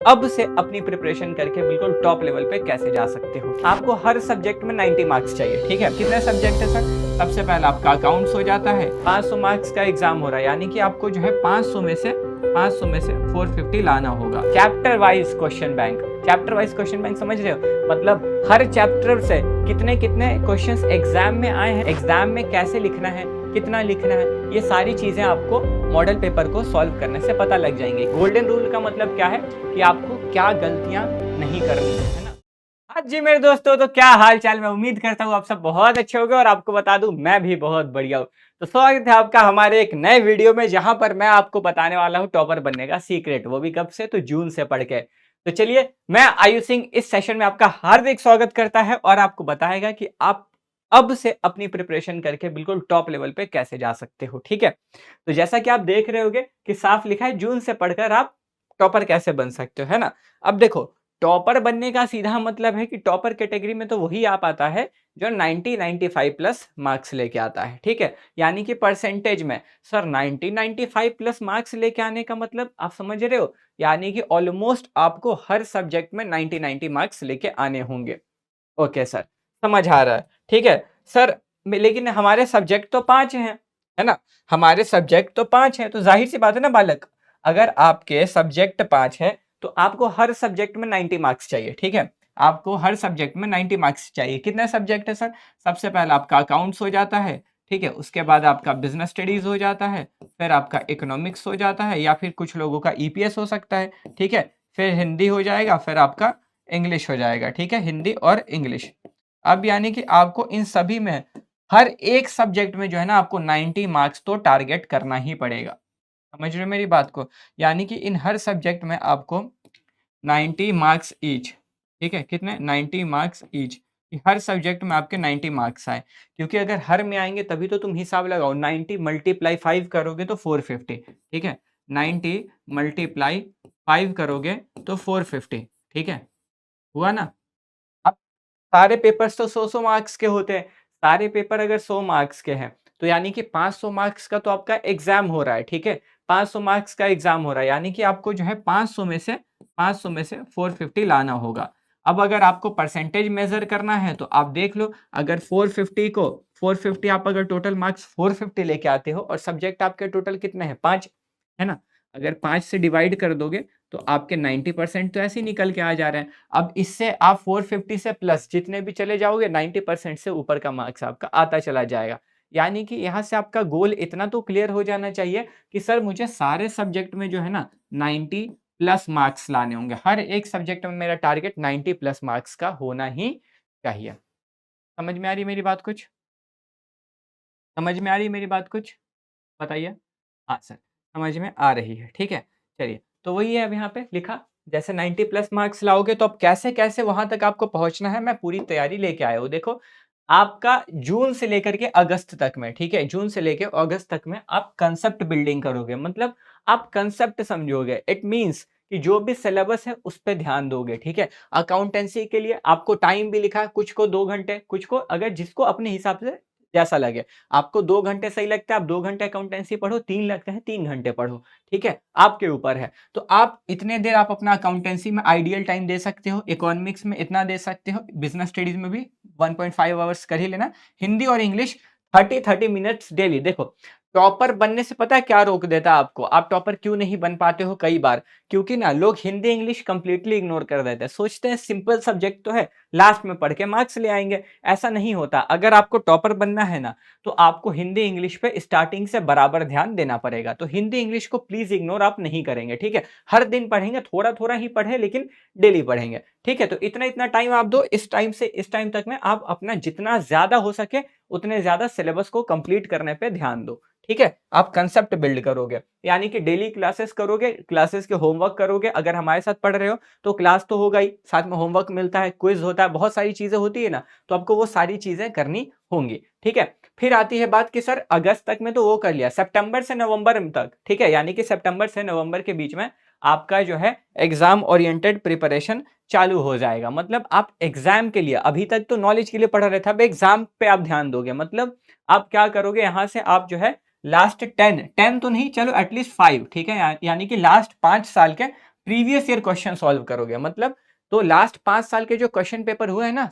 अब से अपनी प्रिपरेशन करके बिल्कुल टॉप लेवल पे कैसे जा सकते हो। आपको हर सब्जेक्ट में 90 मार्क्स चाहिए, ठीक है। कितने सब्जेक्ट है सर? सबसे पहला आपका अकाउंट्स हो जाता है, 500 मार्क्स का एग्जाम हो रहा है, यानी कि आपको जो है 500 में से 450 लाना होगा। Chapter wise question bank, chapter wise question bank समझ रहे हो, मतलब हर चैप्टर से कितने कितने क्वेश्चंस एग्जाम में आए हैं, एग्जाम में कैसे लिखना है, कितना लिखना है, ये सारी चीजें आपको मॉडल पेपर को सॉल्व करने से पता लग जाएंगे। गोल्डन रूल का मतलब क्या है कि आपको क्या गलतियां नहीं करनी है ना। हाँ जी मेरे दोस्तों, तो क्या हाल चाल, मैं उम्मीद करता हूँ आप सब बहुत अच्छे होंगे और आपको बता दूं मैं भी बहुत बढ़िया हूँ। तो स्वागत है आपका हमारे एक नए वीडियो में, जहां पर मैं आपको बताने वाला हूँ टॉपर बनने का सीक्रेट, वो भी कब से, तो जून से पढ़ के। तो चलिए, मैं आयु सिंह इस सेशन में आपका हार्दिक स्वागत करता है और आपको बताएगा कि आप अब से अपनी प्रिपरेशन करके बिल्कुल टॉप लेवल पे कैसे जा सकते हो, ठीक है। तो जैसा कि आप देख रहे होगे कि साफ लिखा है, जून से पढ़कर आप टॉपर कैसे बन सकते हो, है ना। अब देखो, टॉपर बनने का सीधा मतलब है कि टॉपर कैटेगरी में तो वही आ पाता है जो 95 प्लस मार्क्स लेके आता है, ठीक है। यानी कि परसेंटेज में सर 95 प्लस मार्क्स लेके आने का मतलब आप समझ रहे हो, यानी कि ऑलमोस्ट आपको हर सब्जेक्ट में 90 मार्क्स लेके आने होंगे। ओके सर, समझ आ रहा है, ठीक है सर। लेकिन हमारे सब्जेक्ट तो 5 हैं, है ना। हमारे सब्जेक्ट तो 5 हैं, तो जाहिर सी बात है ना बालक, अगर आपके सब्जेक्ट 5 हैं तो आपको हर सब्जेक्ट में 90 मार्क्स चाहिए, ठीक है। आपको हर सब्जेक्ट में 90 मार्क्स चाहिए। कितने सब्जेक्ट है सर? सबसे पहला आपका अकाउंट्स हो जाता है, ठीक है। उसके बाद आपका बिजनेस स्टडीज हो जाता है, फिर आपका इकोनॉमिक्स हो जाता है, या फिर कुछ लोगों का ईपीएस हो सकता है, ठीक है। फिर हिंदी हो जाएगा, फिर आपका इंग्लिश हो जाएगा, ठीक है, हिंदी और इंग्लिश। अब यानी कि आपको इन सभी में हर एक सब्जेक्ट में जो है ना आपको 90 मार्क्स तो टारगेट करना ही पड़ेगा। समझ रहे हो मेरी बात को? यानी कि इन हर सब्जेक्ट में आपको 90 मार्क्स ईच, ठीक है। कितने? 90 मार्क्स ईच, कि हर सब्जेक्ट में आपके 90 मार्क्स आए। क्योंकि अगर हर में आएंगे तभी तो तुम हिसाब लगाओ, 90 मल्टीप्लाई 5 करोगे तो 450, ठीक है। 90 मल्टीप्लाई 5 करोगे तो 450, ठीक है, हुआ ना। अब सारे पेपर्स तो 100-100 मार्क्स के होते हैं। सारे पेपर अगर 100 मार्क्स के हैं तो यानी कि 500 मार्क्स का तो आपका एग्जाम हो रहा है, ठीक है। 500 मार्क्स का एग्जाम हो रहा है, यानी कि आपको जो है 500 में से 450 लाना होगा। अब अगर आपको परसेंटेज मेजर करना है तो आप देख लो, अगर 450 आप अगर टोटल मार्क्स 450 लेके आते हो और सब्जेक्ट आपके टोटल कितने हैं? 5, है ना। अगर 5 से डिवाइड कर दोगे तो आपके 90% तो ऐसे ही निकल के आ जा रहे हैं। अब इससे आप 450 से प्लस जितने भी चले जाओगे, 90% से ऊपर का मार्क्स आपका आता चला जाएगा। यानी कि यहाँ से आपका गोल इतना तो क्लियर हो जाना चाहिए कि सर मुझे सारे सब्जेक्ट में जो है ना 90 प्लस मार्क्स लाने होंगे। हर एक सब्जेक्ट में मेरा टारगेट 90 प्लस मार्क्स का होना ही चाहिए। समझ में आ रही है मेरी बात कुछ? समझ में आ रही है मेरी बात कुछ? बताइए। हाँ सर, समझ में आ रही है, ठीक है। चलिए, तो वही है अब यहाँ पे लिखा, जैसे 90 प्लस मार्क्स लाओगे तो अब कैसे-कैसे वहाँ तक आपको पहुँचना है, मैं पूरी तैयारी लेके आया हूँ। देखो, आपका जून से लेकर के अगस्त तक में, ठीक है, जून से लेके अगस्त तक में आप कांसेप्ट बिल्डिंग करोगे, मतलब आप कांसेप्ट समझोगे। इट मीन्स कि जो भी सिलेबस है उस पे ध्यान दोगे, ठीक है। अकाउंटेंसी के लिए आपको टाइम भी लिखा है, कुछ को 2 घंटे, कुछ को अगर जिसको अपने हिसाब से जैसा लगे। आपको 2 घंटे सही लगता है, आप 2 घंटे अकाउंटेंसी पढ़ो, 3 लगते हैं 3 घंटे पढ़ो, ठीक है? आपके ऊपर है। तो आप इतने देर आप अपना अकाउंटेंसी में आइडियल टाइम दे सकते हो, इकोनॉमिक्स में इतना दे सकते हो, बिज़नेस स्टडीज़ में भी 1.5 आवर्स कर ही लेना। हिंदी और इंग्लिश 30-30 मिनट्स डेली। देखो, टॉपर बनने से पता है क्या रोक देता है आपको? आप टॉपर क्यों नहीं बन पाते हो कई बार? क्योंकि ना लोग हिंदी इंग्लिश कंप्लीटली इग्नोर कर देते हैं। सोचते हैं सिंपल सब्जेक्ट तो है, लास्ट में पढ़ के मार्क्स ले आएँगे। ऐसा नहीं होता। अगर आपको टॉपर बनना है ना, तो आपको हिंदी इंग्लिश पे स्टार्टिंग से बराबर ध्यान देना पड़ेगा। तो हिंदी इंग्लिश को प्लीज इग्नोर आप नहीं करेंगे, ठीक है। हर दिन पढ़ेंगे, थोड़ा थोड़ा ही पढ़े लेकिन डेली पढ़ेंगे, ठीक है। तो इतना इतना टाइम आप दो, इस टाइम से इस टाइम तक में आप अपना जितना ज्यादा हो सके उतने ज्यादा सिलेबस को कंप्लीट करने पे ध्यान दो, ठीक है। आप कंसेप्ट बिल्ड करोगे, यानी कि डेली क्लासेस करोगे, क्लासेस के होमवर्क करोगे। अगर हमारे साथ पढ़ रहे हो तो क्लास तो होगा ही, साथ में होमवर्क मिलता है, क्विज होता है, बहुत सारी चीजें होती है ना, तो आपको वो सारी चीजें करनी होंगी, ठीक है। फिर आती है बात कि सर अगस्त तक में तो वो कर लिया, सितंबर से नवंबर तक, ठीक है, यानी कि सितंबर से नवंबर के बीच में आपका जो है एग्जाम ओरिएंटेड प्रिपरेशन चालू हो जाएगा। मतलब आप एग्जाम के लिए, अभी तक तो नॉलेज के लिए पढ़ रहे थे, अब एग्जाम पे आप ध्यान दोगे। मतलब आप क्या करोगे, यहां से आप जो है लास्ट 10 तो नहीं, चलो एटलीस्ट 5, ठीक है, यानी कि लास्ट 5 साल के प्रीवियस ईयर क्वेश्चन सॉल्व करोगे। मतलब तो लास्ट 5 साल के जो क्वेश्चन पेपर हुए हैं ना,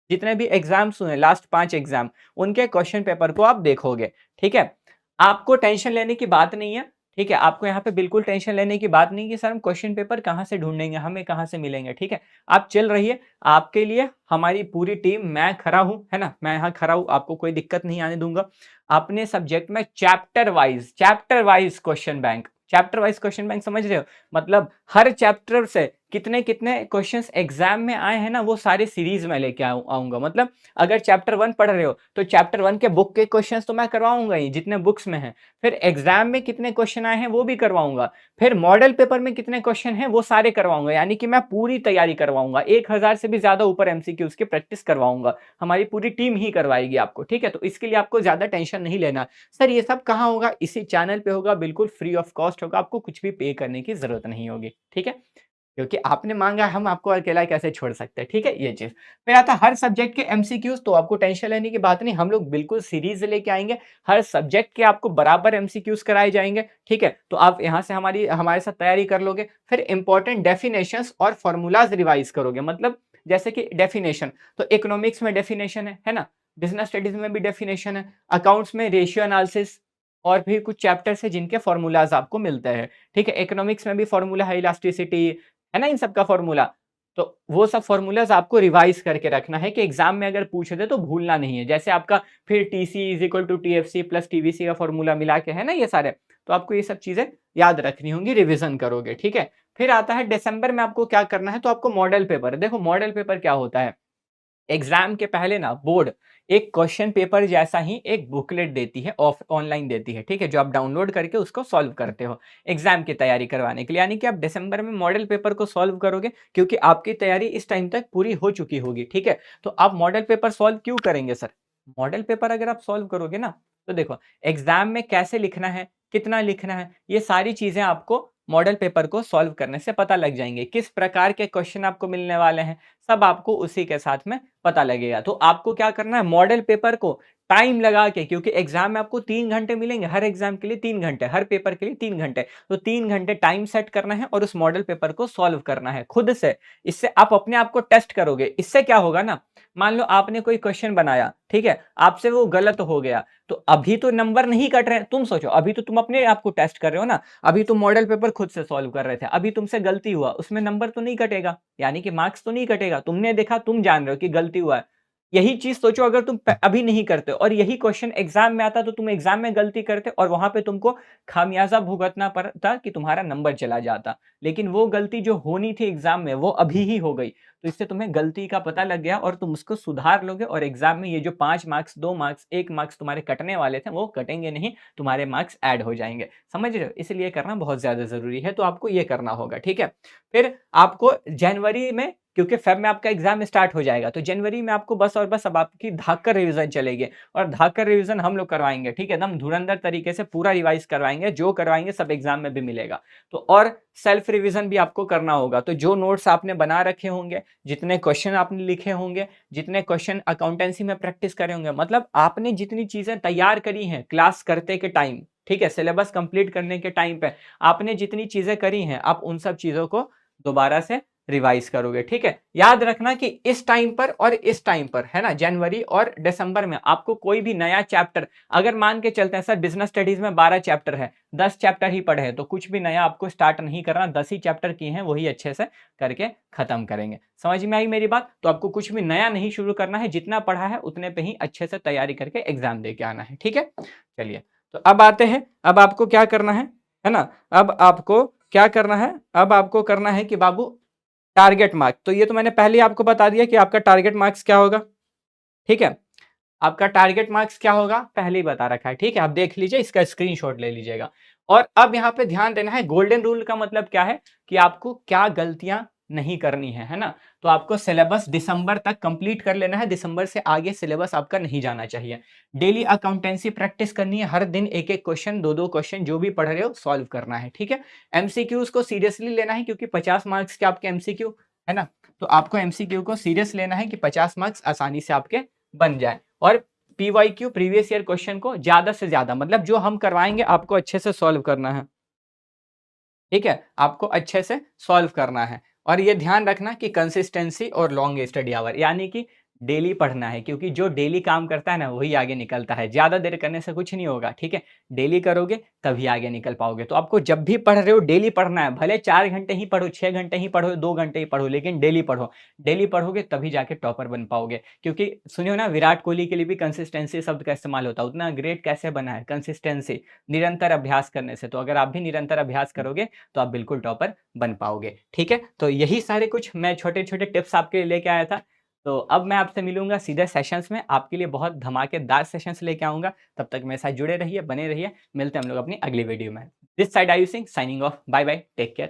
जितने भी एग्जाम्स हुए हैं लास्ट 5 एग्जाम, उनके क्वेश्चन पेपर को आप देखोगे, ठीक है। आपको टेंशन लेने की बात नहीं है, ठीक है। आपको यहाँ पे बिल्कुल टेंशन लेने की बात नहीं कि सर हम क्वेश्चन पेपर कहाँ से ढूंढेंगे, हमें कहाँ से मिलेंगे, ठीक है। आप चल रहिए, आपके लिए हमारी पूरी टीम, मैं खड़ा हूँ, है ना, मैं यहाँ खड़ा हूँ, आपको कोई दिक्कत नहीं आने दूंगा। अपने सब्जेक्ट में chapter wise question bank, chapter wise question bank समझ रहे हो, मतलब हर चैप्टर से कितने कितने क्वेश्चंस एग्जाम में आए हैं ना, वो सारे सीरीज में लेके आऊंगा। मतलब अगर चैप्टर 1 पढ़ रहे हो तो चैप्टर 1 के बुक के क्वेश्चंस तो मैं करवाऊंगा ही, जितने बुक्स में हैं। फिर एग्जाम में कितने क्वेश्चन आए हैं वो भी करवाऊंगा। फिर मॉडल पेपर में कितने क्वेश्चन हैं वो सारे करवाऊंगा। यानी कि मैं पूरी तैयारी करवाऊंगा, 1000 से भी ज्यादा ऊपर एमसीक्यूज की प्रैक्टिस करवाऊंगा। हमारी पूरी टीम ही करवाएगी आपको, ठीक है। तो इसके लिए आपको ज्यादा टेंशन नहीं लेना। सर ये सब कहाँ होगा? इसी चैनल पे होगा, बिल्कुल फ्री ऑफ कॉस्ट होगा, आपको कुछ भी पे करने की जरूरत नहीं होगी, ठीक है। क्योंकि आपने मांगा, हम आपको अकेला कैसे छोड़ सकते हैं, ठीक है, ये चीज। फिर आता है हर सब्जेक्ट के एमसीक्यूज, तो आपको टेंशन लेने की बात नहीं, हम लोग बिल्कुल सीरीज लेके आएंगे। हर सब्जेक्ट के आपको बराबर एमसीक्यूज कराए जाएंगे, ठीक है। तो आप यहाँ से हमारे साथ तैयारी कर लोगे। फिर इंपॉर्टेंट डेफिनेशंस और फॉर्मूलाज रिवाइज करोगे। मतलब जैसे कि डेफिनेशन, तो इकोनॉमिक्स में डेफिनेशन है ना, बिजनेस स्टडीज में भी डेफिनेशन है, अकाउंट्स में रेशियो एनालिसिस, और भी कुछ चैप्टर्स है जिनके फॉर्मूलाज आपको मिलते हैं, ठीक है। इकोनॉमिक्स में भी फॉर्मूला है, इलास्टिसिटी, है ना, इन सब का फॉर्मूला। तो वो सब फॉर्मूलाज आपको रिवाइज करके रखना है कि एग्जाम में अगर पूछे थे तो भूलना नहीं है। जैसे आपका फिर TC is equal to TFC plus TVC का फॉर्मूला मिला के है ना ये सारे, तो आपको ये सब चीजें याद रखनी होंगी, रिवीजन करोगे, ठीक है। फिर आता है दिसंबर में आपको क्या करना है, तो आपको मॉडल पेपर। देखो मॉडल पेपर क्या होता है, एग्जाम के पहले ना बोर्ड एक क्वेश्चन पेपर जैसा ही एक बुकलेट देती है, ऑफ ऑनलाइन देती है, ठीक है, जो आप डाउनलोड करके उसको सॉल्व करते हो एग्जाम की तैयारी करवाने के लिए। यानी कि आप दिसंबर में मॉडल पेपर को सॉल्व करोगे, क्योंकि आपकी तैयारी इस टाइम तक पूरी हो चुकी होगी, ठीक है। तो आप मॉडल पेपर सॉल्व क्यों करेंगे सर? मॉडल पेपर अगर आप सॉल्व करोगे ना, तो देखो एग्जाम में कैसे लिखना है, कितना लिखना है, ये सारी चीजें आपको मॉडल पेपर को सॉल्व करने से पता लग जाएंगे। किस प्रकार के क्वेश्चन आपको मिलने वाले हैं, सब आपको उसी के साथ में पता लगेगा। तो आपको क्या करना है, मॉडल पेपर को टाइम लगा के, क्योंकि एग्जाम में आपको 3 घंटे मिलेंगे, हर एग्जाम के लिए 3 घंटे, हर पेपर के लिए 3 घंटे, तो 3 घंटे टाइम सेट करना है और उस मॉडल पेपर को सॉल्व करना है खुद से। इससे आप अपने आप को टेस्ट करोगे। इससे क्या होगा ना, मान लो आपने कोई क्वेश्चन बनाया, ठीक है, आपसे वो गलत हो गया, तो अभी तो नंबर नहीं कट रहे हैं। तुम सोचो, अभी तो तुम अपने आप को टेस्ट कर रहे हो ना, अभी तुम मॉडल पेपर खुद से सॉल्व कर रहे थे, अभी तुमसे गलती हुआ, उसमें नंबर तो नहीं कटेगा, यानी कि मार्क्स तो नहीं कटेगा। तुमने देखा, तुम जान रहे हो कि गलती हुआ है। यही चीज सोचो, अगर तुम अभी नहीं करते और यही क्वेश्चन एग्जाम में आता, तो तुम एग्जाम में गलती करते और वहां पे तुमको खामियाजा भुगतना पड़ता कि तुम्हारा नंबर चला जाता। लेकिन वो गलती जो होनी थी एग्जाम में, वो अभी ही हो गई। तो इससे तुम्हें गलती का पता लग गया और तुम उसको सुधार लोगे, और एग्जाम में ये जो 5 मार्क्स, 2 मार्क्स, 1 मार्क्स तुम्हारे कटने वाले थे, वो कटेंगे नहीं, तुम्हारे मार्क्स ऐड हो जाएंगे। समझ रहे हो? इसलिए करना बहुत ज्यादा जरूरी है, तो आपको ये करना होगा, ठीक है। फिर आपको जनवरी में, क्योंकि फेब में आपका एग्जाम स्टार्ट हो जाएगा, तो जनवरी में आपको बस और बस अब आपकी धाकर रिवीजन चलेगी, और धाकर रिवीजन हम लोग करवाएंगे, ठीक है, एकदम धुरंधर तरीके से पूरा रिवाइज करवाएंगे, जो करवाएंगे सब एग्जाम में भी मिलेगा। तो और सेल्फ रिवीजन भी आपको करना होगा। तो जो नोट्स आपने बना रखे होंगे, जितने क्वेश्चन आपने लिखे होंगे, जितने क्वेश्चन अकाउंटेंसी में प्रैक्टिस करे होंगे, मतलब आपने जितनी चीजें तैयार करी हैं क्लास करते के टाइम, ठीक है, सिलेबस कंप्लीट करने के टाइम पे आपने जितनी चीजें करी हैं, आप उन सब चीजों को दोबारा से रिवाइज करोगे, ठीक है। याद रखना कि इस टाइम पर और इस टाइम पर, है ना, जनवरी और दिसंबर में आपको कोई भी नया चैप्टर, अगर मान के चलते हैं सर बिजनेस स्टडीज में 12 चैप्टर है, 10 चैप्टर ही पढ़े हैं, तो कुछ भी नया आपको स्टार्ट नहीं करना, 10 ही चैप्टर किए हैं, वही अच्छे से करके खत्म करेंगे। समझ में आई मेरी बात? तो आपको कुछ भी नया नहीं शुरू करना है, जितना पढ़ा है उतने पे ही अच्छे से तैयारी करके एग्जाम दे के आना है, ठीक है। चलिए, तो अब आते हैं, अब आपको क्या करना है ना, अब आपको क्या करना है, अब आपको करना है कि बाबू टारगेट मार्क्स। तो ये तो मैंने पहले ही आपको बता दिया कि आपका टारगेट मार्क्स क्या होगा, ठीक है। आपका टारगेट मार्क्स क्या होगा पहले ही बता रखा है, ठीक है, आप देख लीजिए, इसका स्क्रीनशॉट ले लीजिएगा। और अब यहाँ पे ध्यान देना है, गोल्डन रूल का मतलब क्या है कि आपको क्या गलतियां नहीं करनी है ना। तो आपको सिलेबस दिसंबर तक कंप्लीट कर लेना है, दिसंबर से आगे सिलेबस आपका नहीं जाना चाहिए। डेली अकाउंटेंसी प्रैक्टिस करनी है, हर दिन एक एक क्वेश्चन, दो दो क्वेश्चन जो भी पढ़ रहे हो सॉल्व करना है, ठीक है। एमसीक्यूज को सीरियसली लेना है, क्योंकि 50 मार्क्स के आपके एमसीक्यू है ना, तो आपको एमसीक्यू को सीरियस लेना है कि 50 मार्क्स आसानी से आपके बन जाए। और पीवाईक्यू प्रीवियस ईयर क्वेश्चन को ज्यादा से ज्यादा, मतलब जो हम करवाएंगे आपको अच्छे से सॉल्व करना है। ठीक है? आपको अच्छे से सॉल्व करना है और ये ध्यान रखना कि कंसिस्टेंसी और लॉन्ग स्टडी आवर यानी कि डेली पढ़ना है क्योंकि जो डेली काम करता है ना वही आगे निकलता है। ज़्यादा देर करने से कुछ नहीं होगा, ठीक है? डेली करोगे तभी आगे निकल पाओगे। तो आपको जब भी पढ़ रहे हो डेली पढ़ना है। भले 4 घंटे ही पढ़ो, 6 घंटे ही पढ़ो, 2 घंटे ही पढ़ो लेकिन डेली पढ़ो। डेली पढ़ोगे तभी जाके टॉपर बन पाओगे। क्योंकि सुने हो ना विराट कोहली के लिए भी कंसिस्टेंसी शब्द का इस्तेमाल होता है। उतना ग्रेट कैसे बना है? कंसिस्टेंसी, निरंतर अभ्यास करने से। तो अगर आप भी निरंतर अभ्यास करोगे तो आप बिल्कुल टॉपर बन पाओगे, ठीक है? तो यही सारे कुछ मैं छोटे-छोटे टिप्स आपके लिए लेके आया था। तो अब मैं आपसे मिलूँगा सीधे सेशंस में, आपके लिए बहुत धमाकेदार सेशंस लेके आऊँगा। तब तक मेरे साथ जुड़े रहिए, बने रहिए। मिलते हैं हम लोग अपनी अगली वीडियो में। This side Ayush Singh signing off. Bye bye, take care.